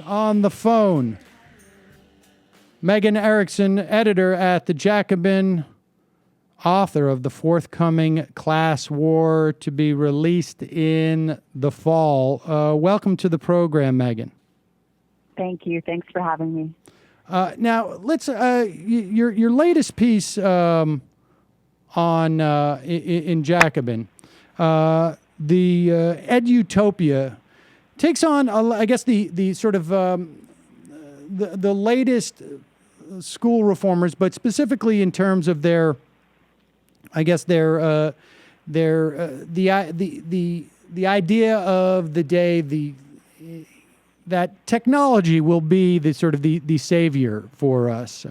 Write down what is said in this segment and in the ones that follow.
on the phone. Megan Erickson, editor at the Jacobin, author of the forthcoming Class War to be released in the fall. Welcome to the program, Megan. Thank you. Thanks for having me. Now, let's your latest piece on in Jacobin, the Edutopia, takes on, I guess, the sort of the latest school reformers, but specifically in terms of their, I guess, the idea of the day, that technology will be the sort of the savior for us.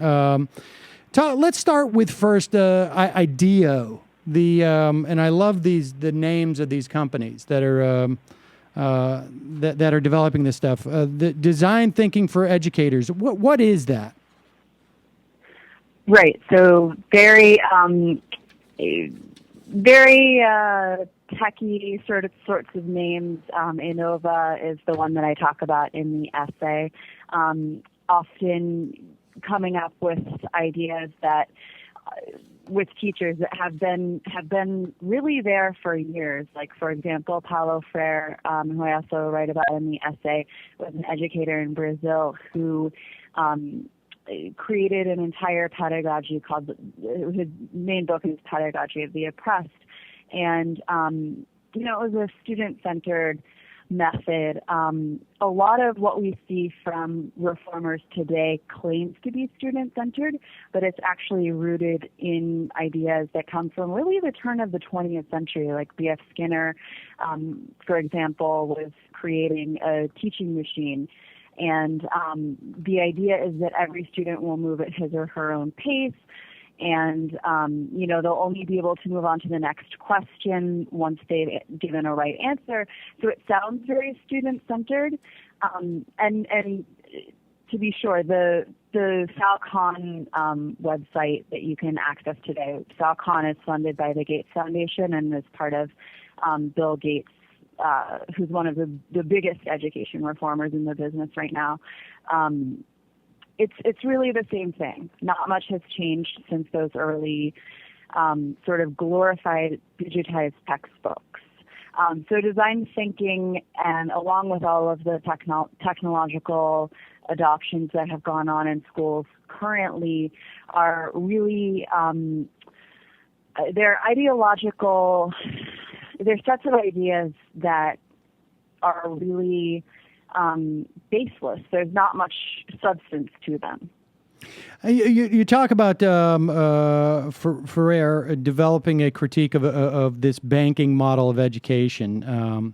Let's start with first IDEO. And I love the names of these companies that are that are developing this stuff. The design thinking for educators. What is that? Right. So very techie sorts of names. Innova is the one that I talk about in the essay. Often coming up with ideas that with teachers that have been really there for years. Like, for example, Paulo Freire, who I also write about in the essay, was an educator in Brazil who created an entire pedagogy called, his main book is Pedagogy of the Oppressed. And, it was a student-centered method. A lot of what we see from reformers today claims to be student-centered, but it's actually rooted in ideas that come from really the turn of the 20th century. Like B.F. Skinner, for example, was creating a teaching machine. And the idea is that every student will move at his or her own pace. And, they'll only be able to move on to the next question once they've given a right answer. So it sounds very student-centered. And to be sure, the Falcon website that you can access today, Falcon is funded by the Gates Foundation and is part of Bill Gates, who's one of the biggest education reformers in the business right now. It's really the same thing. Not much has changed since those early sort of glorified digitized textbooks. So design thinking, and along with all of the technological adoptions that have gone on in schools currently, are really they're ideological. They're sets of ideas that are really baseless. There's not much substance to them. You talk about Freire developing a critique of this banking model of education,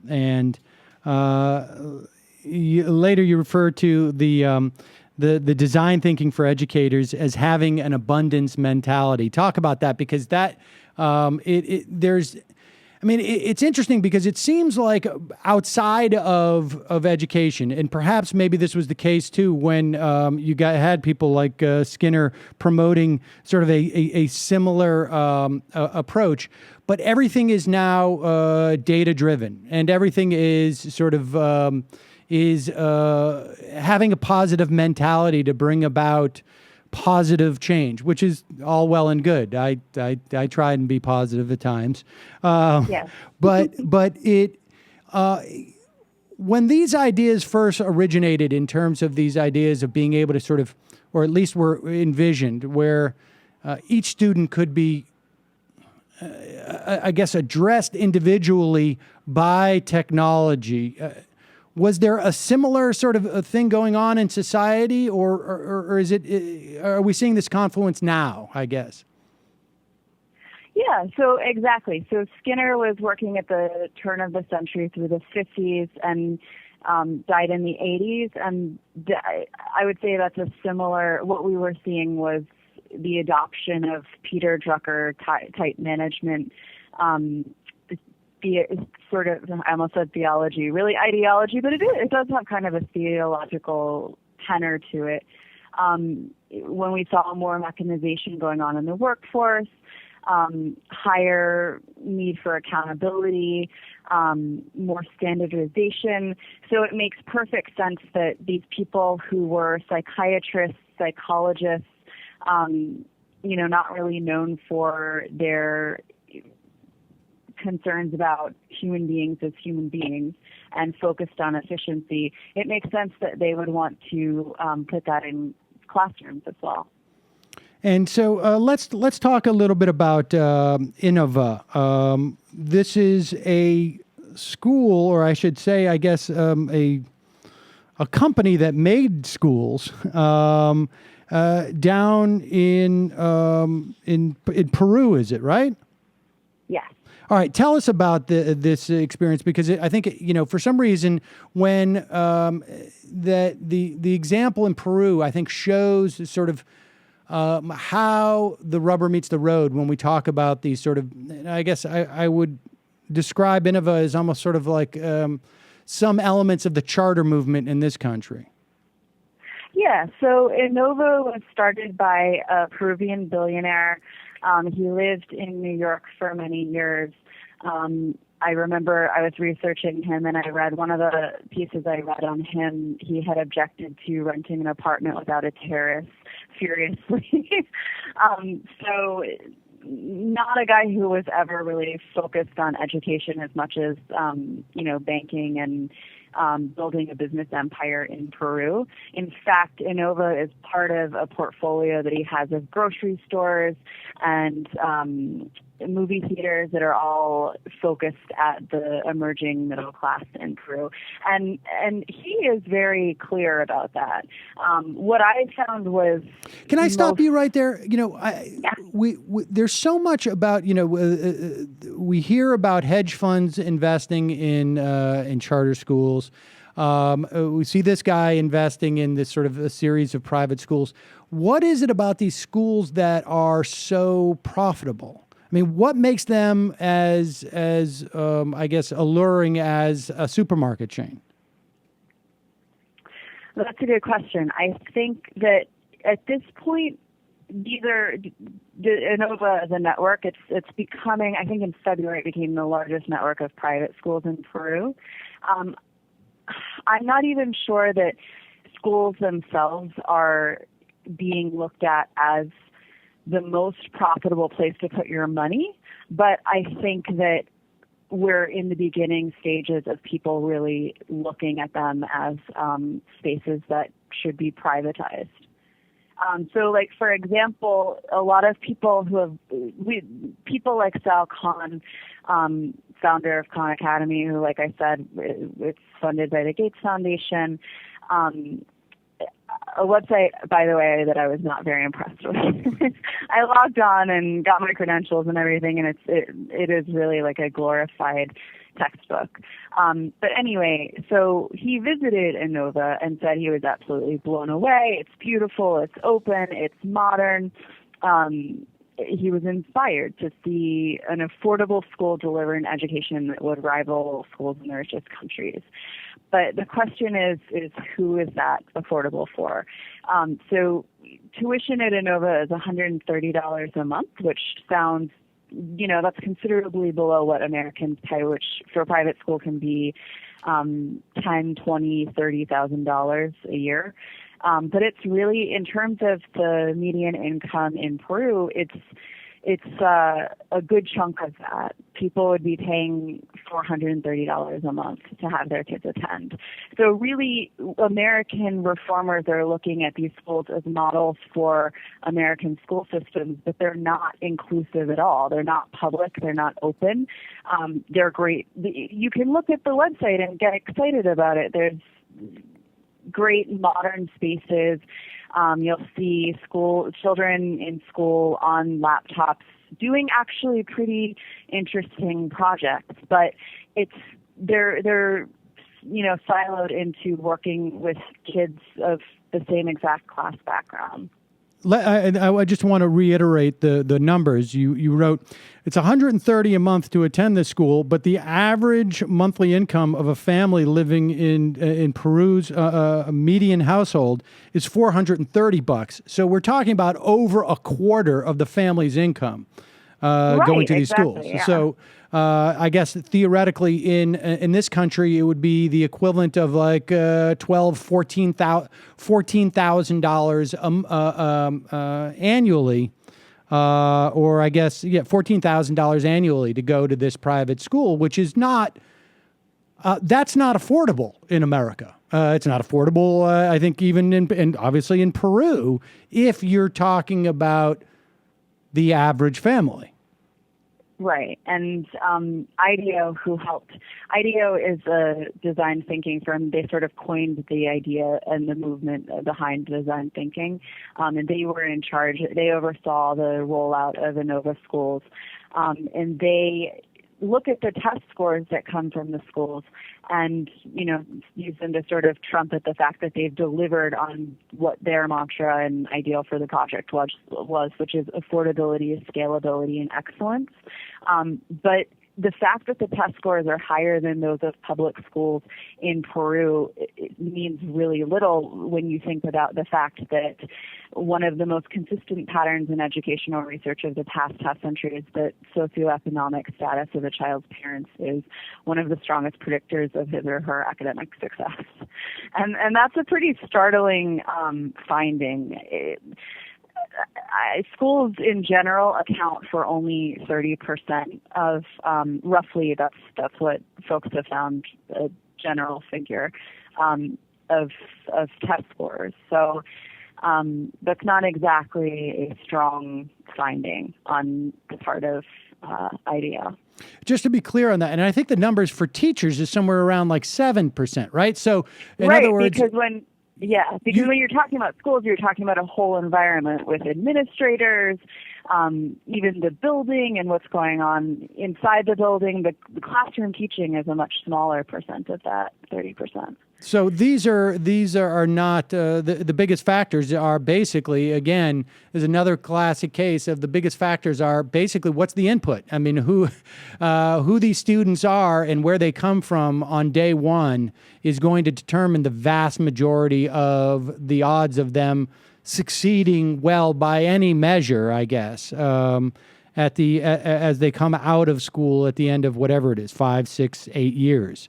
and later you refer to the design thinking for educators as having an abundance mentality. Talk about that, because that it's interesting because it seems like outside of education, and perhaps maybe this was the case too when you had people like Skinner promoting sort of a similar approach, but everything is now data-driven, and everything is sort of having a positive mentality to bring about positive change, which is all well and good. I try and be positive at times. Yes. But it when these ideas first originated, in terms of these ideas of being able to sort of, or at least were envisioned, where each student could be, I guess, addressed individually by technology. Was there a similar sort of a thing going on in society, or is it? Are we seeing this confluence now, I guess? Yeah, so exactly. So Skinner was working at the turn of the century through the 50s and died in the 80s. And I would say that's a similar, what we were seeing was the adoption of Peter Drucker type management, sort of, I almost said theology, really ideology, but it does have kind of a theological tenor to it. When we saw more mechanization going on in the workforce, higher need for accountability, more standardization. So it makes perfect sense that these people who were psychiatrists, psychologists, not really known for their concerns about human beings as human beings and focused on efficiency, it makes sense that they would want to put that in classrooms as well. And so let's talk a little bit about Innova. This is a school, or I should say, I guess, a company that made schools down in Peru. Is it right? Yes. All right, tell us about this experience, because I think, for some reason, when the example in Peru, I think, shows sort of how the rubber meets the road when we talk about these sort of, I guess I would describe Innova as almost sort of like some elements of the charter movement in this country. Yeah, so Innova was started by a Peruvian billionaire. He lived in New York for many years. I remember I was researching him, and I read one of the pieces I read on him. He had objected to renting an apartment without a terrace furiously. So not a guy who was ever really focused on education as much as, banking and building a business empire in Peru. In fact, Innova is part of a portfolio that he has of grocery stores and movie theaters that are all focused at the emerging middle class in Peru. And he is very clear about that. What I found was... Can I stop you right there? We there's so much about, we hear about hedge funds investing in charter schools. We see this guy investing in this sort of a series of private schools. What is it about these schools that are so profitable? I mean, what makes them as I guess, alluring as a supermarket chain? Well, that's a good question. I think that at this point, Innova as a network, it's becoming, I think in February it became the largest network of private schools in Peru. I'm not even sure that schools themselves are being looked at as the most profitable place to put your money, but I think that we're in the beginning stages of people really looking at them as spaces that should be privatized. So, like, for example, a lot of people people like Sal Khan, founder of Khan Academy, who, like I said, it's funded by the Gates Foundation, a website, by the way, that I was not very impressed with. I logged on and got my credentials and everything, and it is really like a glorified textbook. But anyway, so he visited Innova and said he was absolutely blown away. It's beautiful, it's open, it's modern. He was inspired to see an affordable school deliver an education that would rival schools in the richest countries. But the question is who is that affordable for? So tuition at Innova is $130 a month, which sounds, that's considerably below what Americans pay, which for a private school can be $10,000, $20,000, $30,000 a year. But it's really, in terms of the median income in Peru, it's a good chunk of that. People would be paying $430 a month to have their kids attend. So really, American reformers are looking at these schools as models for American school systems, but they're not inclusive at all. They're not public. They're not open. They're great. You can look at the website and get excited about it. There's great modern spaces. You'll see children in school on laptops doing actually pretty interesting projects, but they're siloed into working with kids of the same exact class background. I just want to reiterate the numbers. You wrote it's $130 a month to attend this school, but the average monthly income of a family living in Peru's median household is $430. So we're talking about over a quarter of the family's income. going to these exactly, schools. yeah. So I guess theoretically in this country, it would be the equivalent of like $14,000 annually. Or I guess, $14,000 annually to go to this private school, which is not, that's not affordable in America. It's not affordable, I think, even and obviously in Peru, if you're talking about the average family. Right. And IDEO, IDEO is a design thinking firm. They sort of coined the idea and the movement behind design thinking. And they were in charge. They oversaw the rollout of Innova schools. And they look at the test scores that come from the schools and, use them to sort of trumpet the fact that they've delivered on what their mantra and ideal for the project was, which is affordability, scalability, and excellence. But the fact that the test scores are higher than those of public schools in Peru, it means really little when you think about the fact that one of the most consistent patterns in educational research of the past half century is that socioeconomic status of a child's parents is one of the strongest predictors of his or her academic success. And that's a pretty startling finding. Schools in general account for only 30% of, roughly, that's what folks have found, a general figure of test scores. So that's not exactly a strong finding on the part of IDEO. Just to be clear on that, and I think the numbers for teachers is somewhere around like 7%, right? So in other words, because when you're talking about schools, you're talking about a whole environment with administrators, even the building and what's going on inside the building. The classroom teaching is a much smaller percent of that, 30%. So these are not the biggest factors are basically, again, is another classic case of the biggest factors are basically what's the input. I mean, who these students are and where they come from on day one is going to determine the vast majority of the odds of them succeeding well by any measure, I guess, as they come out of school at the end of whatever it is, 5, 6, 8 years.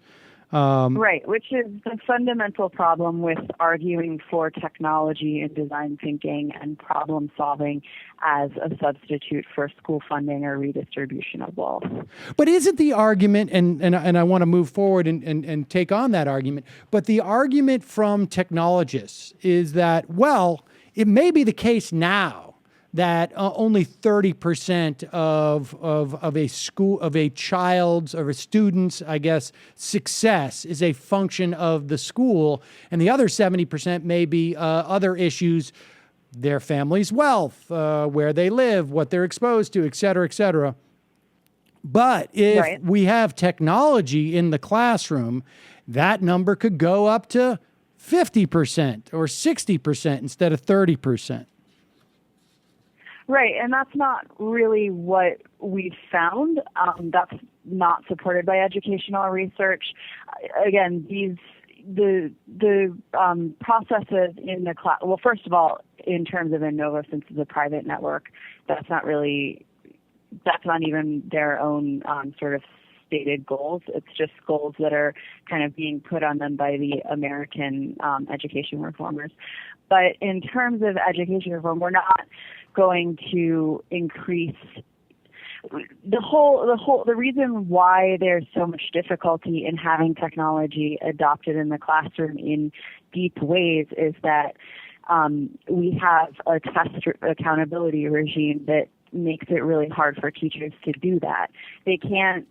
Right, which is the fundamental problem with arguing for technology and design thinking and problem solving as a substitute for school funding or redistribution of wealth. But isn't the argument, and I want to move forward and take on that argument, but the argument from technologists is that, well, it may be the case now that only 30% of a child's or a student's, I guess, success is a function of the school, and the other 70% may be other issues, their family's wealth, where they live, what they're exposed to, et cetera, et cetera. But if we have technology in the classroom, that number could go up to 50% or 60% instead of 30%. Right, and that's not really what we've found. That's not supported by educational research. Again, the processes in the class. Well, first of all, in terms of Innova, since it's a private network, that's not even their own sort of stated goals. It's just goals that are kind of being put on them by the American education reformers. But in terms of education reform, we're not going to increase the reason why there's so much difficulty in having technology adopted in the classroom in deep ways is that we have a test accountability regime that makes it really hard for teachers to do that. They can't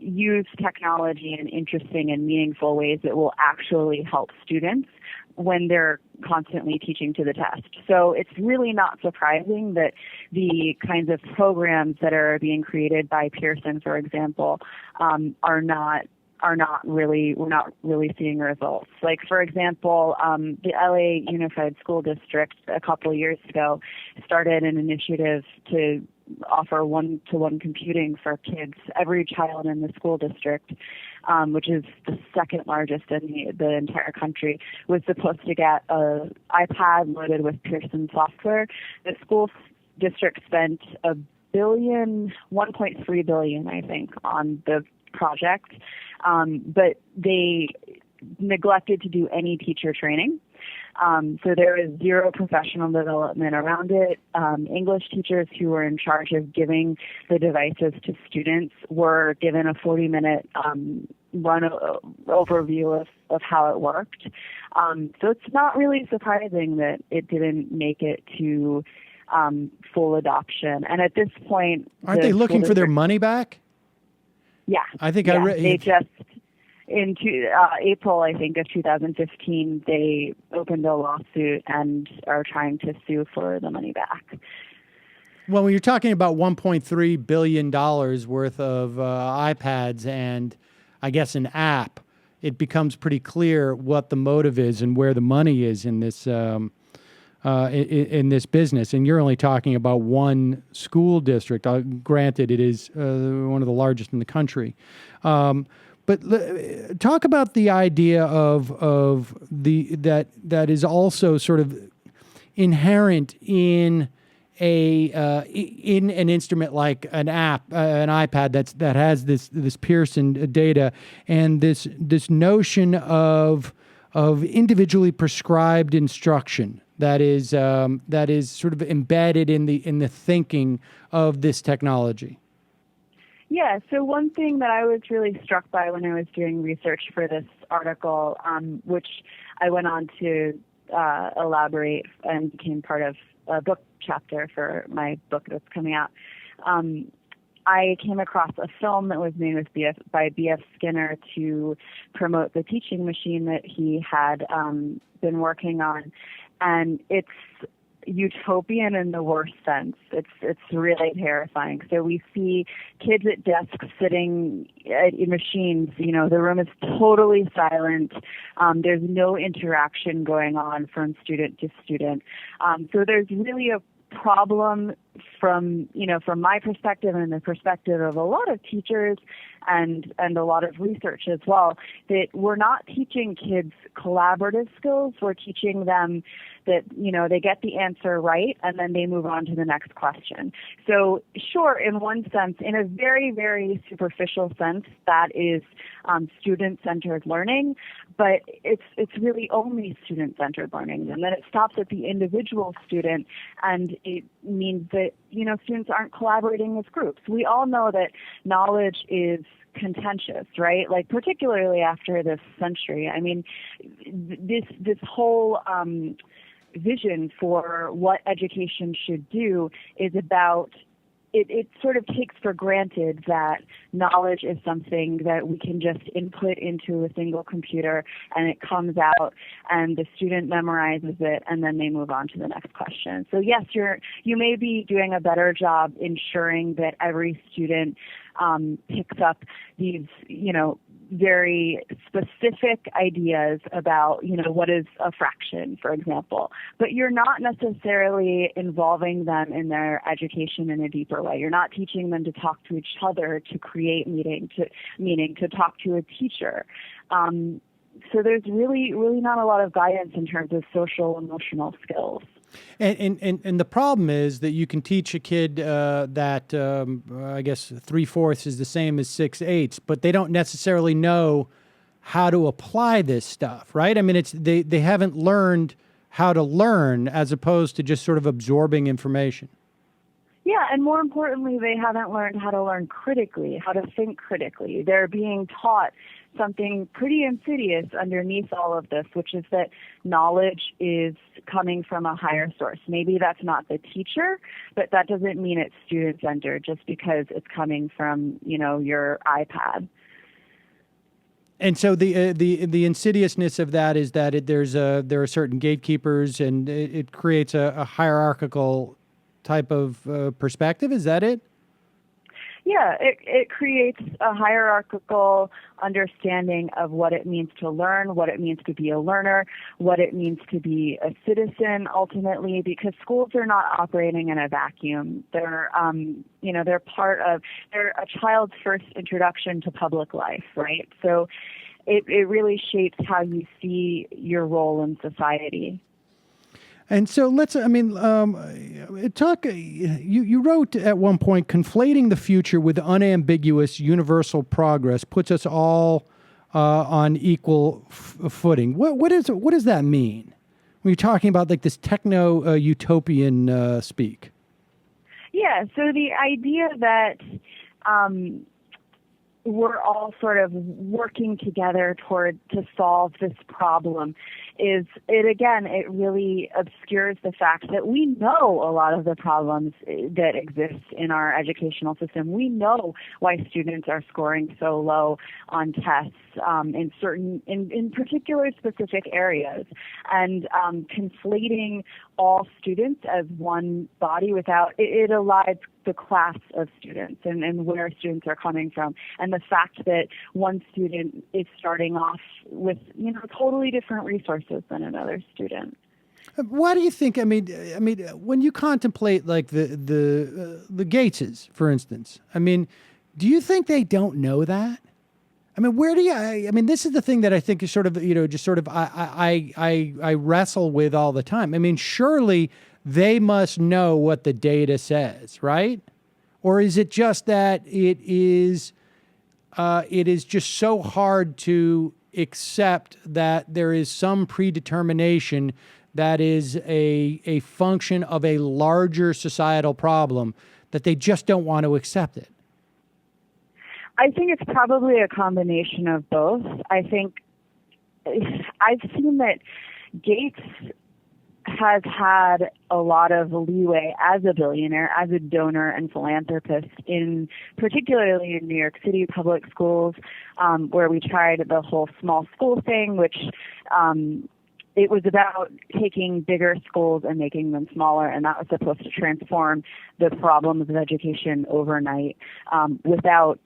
use technology in interesting and meaningful ways that will actually help students when they're constantly teaching to the test. So it's really not surprising that the kinds of programs that are being created by Pearson, for example, we're not really seeing results. Like, for example, the LA Unified School District a couple of years ago started an initiative to offer one-to-one computing for kids, every child in the school district, which is the second largest in the entire country, was supposed to get an iPad loaded with Pearson software. The school district spent $1.3 billion, I think, on the project, but they neglected to do any teacher training. So there was zero professional development around it. English teachers who were in charge of giving the devices to students were given a 40-minute overview of how it worked. So it's not really surprising that it didn't make it to full adoption. And at this point, aren't they looking for their money back? Yeah, I think they just in April, I think, of 2015, they opened a lawsuit and are trying to sue for the money back. Well, when you're talking about $1.3 billion worth of iPads and, I guess, an app, it becomes pretty clear what the motive is and where the money is in this business. And you're only talking about one school district. Granted, it is one of the largest in the country. But talk about the idea of that is also sort of inherent in in an instrument like an app, an iPad that has this Pearson data and this notion of individually prescribed instruction that is sort of embedded in the thinking of this technology. Yeah, so one thing that I was really struck by when I was doing research for this article, which I went on to elaborate and became part of a book chapter for my book that's coming out, I came across a film that was made by B.F. Skinner to promote the teaching machine that he had been working on. And it's utopian in the worst sense. It's really terrifying. So we see kids at desks sitting at machines. You know, the room is totally silent. There's no interaction going on from student to student. So there's really a problem from my perspective and the perspective of a lot of teachers and a lot of research as well, that we're not teaching kids collaborative skills. We're teaching them that, they get the answer right and then they move on to the next question. So sure, in one sense, in a very, very superficial sense, that is student-centered learning, but it's really only student-centered learning. And then it stops at the individual student, and it means that, students aren't collaborating as groups. We all know that knowledge is contentious, right? Like particularly after this century. I mean, this whole vision for what education should do is about it sort of takes for granted that knowledge is something that we can just input into a single computer and it comes out and the student memorizes it and then they move on to the next question. So yes, you may be doing a better job ensuring that every student picks up these, very specific ideas about, what is a fraction, for example. But you're not necessarily involving them in their education in a deeper way. You're not teaching them to talk to each other, to create meaning, to talk to a teacher. So there's really, really not a lot of guidance in terms of social emotional skills. And the problem is that you can teach a kid that I guess 3/4 is the same as 6/8, but they don't necessarily know how to apply this stuff, right? I mean, they haven't learned how to learn as opposed to just sort of absorbing information. Yeah, and more importantly, they haven't learned how to learn critically, how to think critically. They're being taught something pretty insidious underneath all of this, which is that knowledge is coming from a higher source. Maybe that's not the teacher, but that doesn't mean it's student-centered just because it's coming from, your iPad. And so the insidiousness of that is that there are certain gatekeepers, and it creates a hierarchical type of perspective. Is that it? Yeah, it creates a hierarchical understanding of what it means to learn, what it means to be a learner, what it means to be a citizen ultimately, because schools are not operating in a vacuum. They're, they're a child's first introduction to public life, right? So it really shapes how you see your role in society. And so you wrote at one point, conflating the future with unambiguous universal progress puts us all on equal footing. What does that mean when you're talking about like this techno utopian speak? Yeah, so the idea that we're all sort of working together to solve this problem it really obscures the fact that we know a lot of the problems that exist in our educational system. We know why students are scoring so low on tests in particular specific areas, and conflating all students as one body without it elides the class of students and where students are coming from, and the fact that one student is starting off with totally different resources than another student. Why do you think? I mean, when you contemplate like the Gateses, for instance, I mean, do you think they don't know that? I mean, where do you? I mean, this is the thing that I think is sort of I wrestle with all the time. I mean, surely they must know what the data says, right? Or is it just that it is just so hard to accept that there is some predetermination that is a function of a larger societal problem that they just don't want to accept it? I think it's probably a combination of both. I think I've seen that Gates has had a lot of leeway as a billionaire, as a donor and philanthropist, particularly in New York City public schools, where we tried the whole small school thing, which it was about taking bigger schools and making them smaller, and that was supposed to transform the problems of education overnight without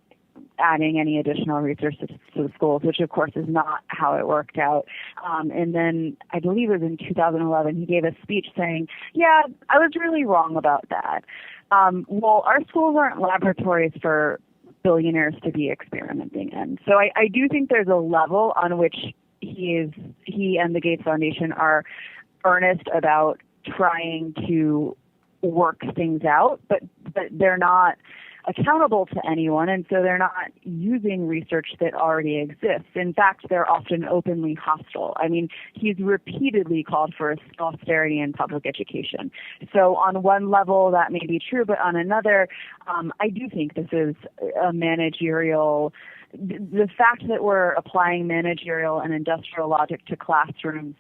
adding any additional resources to the schools, which of course is not how it worked out. And then I believe it was in 2011, he gave a speech saying, yeah, I was really wrong about that. Well, our schools aren't laboratories for billionaires to be experimenting in. So I do think there's a level on which he and the Gates Foundation are earnest about trying to work things out, but they're not accountable to anyone, and so they're not using research that already exists. In fact, they're often openly hostile. I mean, he's repeatedly called for austerity in public education. So on one level, that may be true, but on another, I do think this is a managerial. The fact that we're applying managerial and industrial logic to classrooms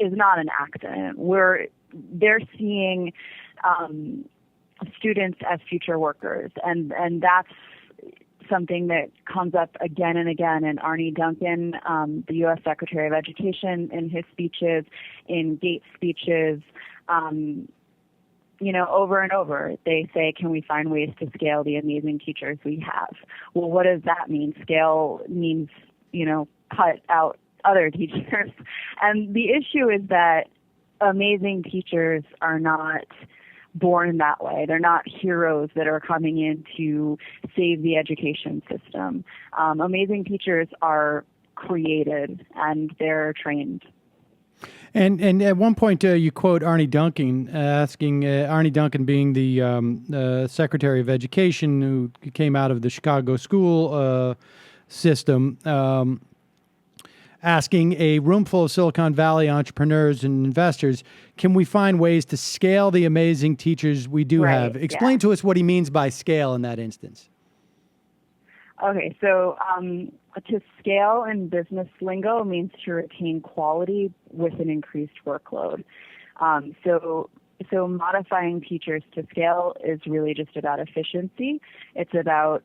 is not an accident. They're seeing students as future workers, and that's something that comes up again and again. And Arne Duncan, the U.S. Secretary of Education, in his speeches, in Gates' speeches, over and over, they say, can we find ways to scale the amazing teachers we have? Well, what does that mean? Scale means, cut out other teachers. And the issue is that amazing teachers are not born that way. They're not heroes that are coming in to save the education system. Amazing teachers are created and they're trained. And at one point you quote Arne Duncan, asking Arne Duncan being the Secretary of Education who came out of the Chicago school system, asking a room full of Silicon Valley entrepreneurs and investors, can we find ways to scale the amazing teachers we do have? Explain to us what he means by scale in that instance. Okay, so to scale in business lingo means to retain quality with an increased workload. So modifying teachers to scale is really just about efficiency. It's about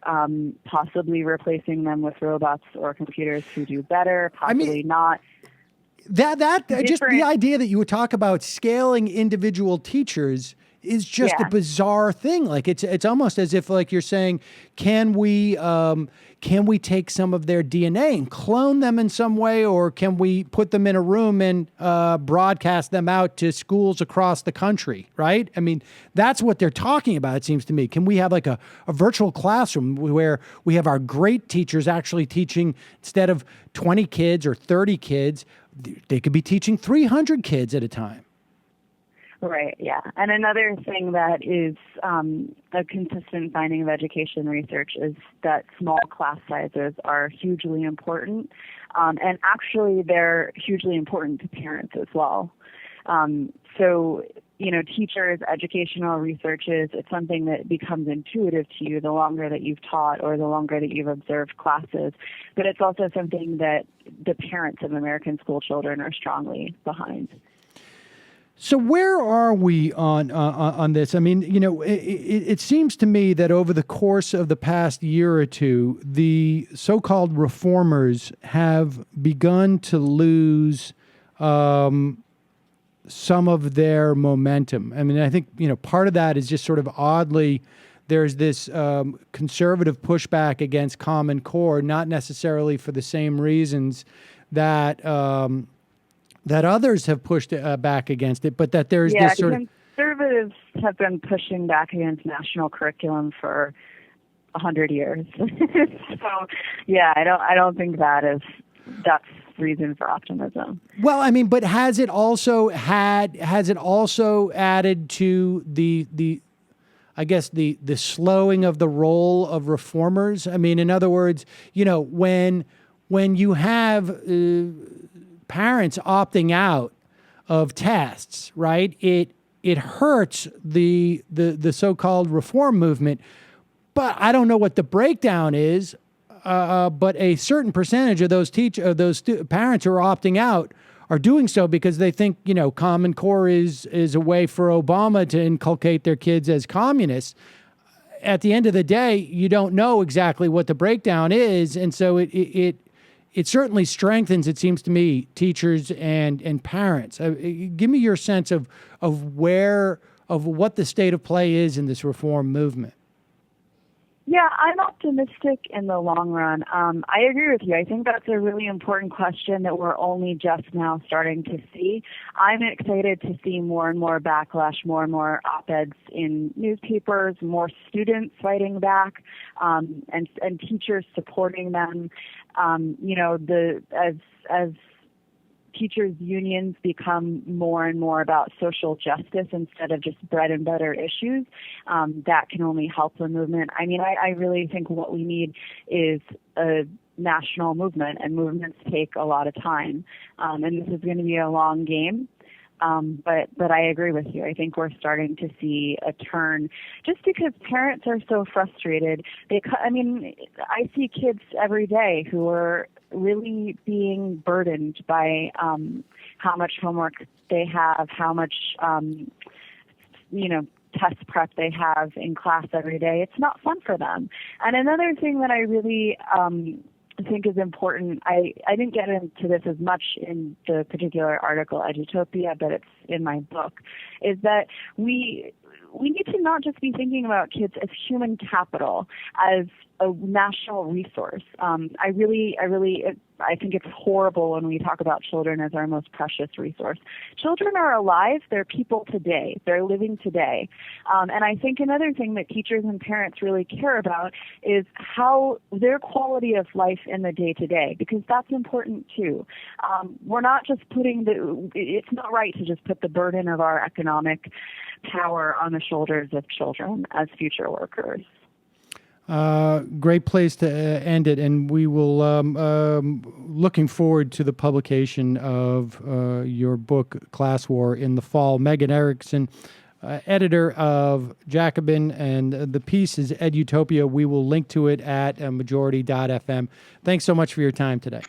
possibly replacing them with robots or computers who do better, possibly not. That just the idea that you would talk about scaling individual teachers is just a bizarre thing. Like it's almost as if like you're saying, can we take some of their DNA and clone them in some way, or can we put them in a room and broadcast them out to schools across the country, right? I mean, that's what they're talking about, it seems to me. Can we have like a virtual classroom where we have our great teachers actually teaching, instead of 20 kids or 30 kids, they could be teaching 300 kids at a time? Right, yeah. And another thing that is a consistent finding of education research is that small class sizes are hugely important. And actually, they're hugely important to parents as well. So, teachers, educational researchers, it's something that becomes intuitive to you the longer that you've taught or the longer that you've observed classes. But it's also something that the parents of American school children are strongly behind. So where are we on this? I mean, it seems to me that over the course of the past year or two, the so-called reformers have begun to lose some of their momentum. I mean, I think, part of that is just sort of oddly, there's this conservative pushback against Common Core, not necessarily for the same reasons that that others have pushed back against it, but that there's this sort of... Conservatives have been pushing back against national curriculum for 100 years. So, yeah, I don't think that's reason for optimism. Well, I mean, but has it also added to the I guess the slowing of the role of reformers? I mean, in other words, when you have parents opting out of tests, right? It hurts the so-called reform movement, but I don't know what the breakdown is. But a certain percentage of those parents who are opting out are doing so because they think Common Core is a way for Obama to inculcate their kids as communists. At the end of the day, you don't know exactly what the breakdown is, and so it certainly strengthens, it seems to me, teachers and parents. Give me your sense of what the state of play is in this reform movement. Yeah, I'm optimistic in the long run. I agree with you. I think that's a really important question that we're only just now starting to see. I'm excited to see more and more backlash, more and more op-eds in newspapers, more students fighting back, and teachers supporting them. As teachers' unions become more and more about social justice instead of just bread and butter issues, that can only help the movement. I mean, I really think what we need is a national movement, and movements take a lot of time. And this is going to be a long game. But I agree with you. I think we're starting to see a turn just because parents are so frustrated. I see kids every day who are really being burdened by how much homework they have, how much test prep they have in class every day. It's not fun for them. And another thing that I really think is important, I didn't get into this as much in the particular article, Edutopia, but it's in my book, is that we need to not just be thinking about kids as human capital, as a national resource. I think it's horrible when we talk about children as our most precious resource. Children are alive. They're people today. They're living today. And I think another thing that teachers and parents really care about is how their quality of life in the day-to-day, because that's important too. We're not just it's not right to just put the burden of our economic power on the shoulders of children as future workers. Great place to end it, and we will looking forward to the publication of your book, Class War, in the fall. Megan Erickson, editor of Jacobin, and the piece is Edutopia. We will link to it at majority.fm. Thanks so much for your time today.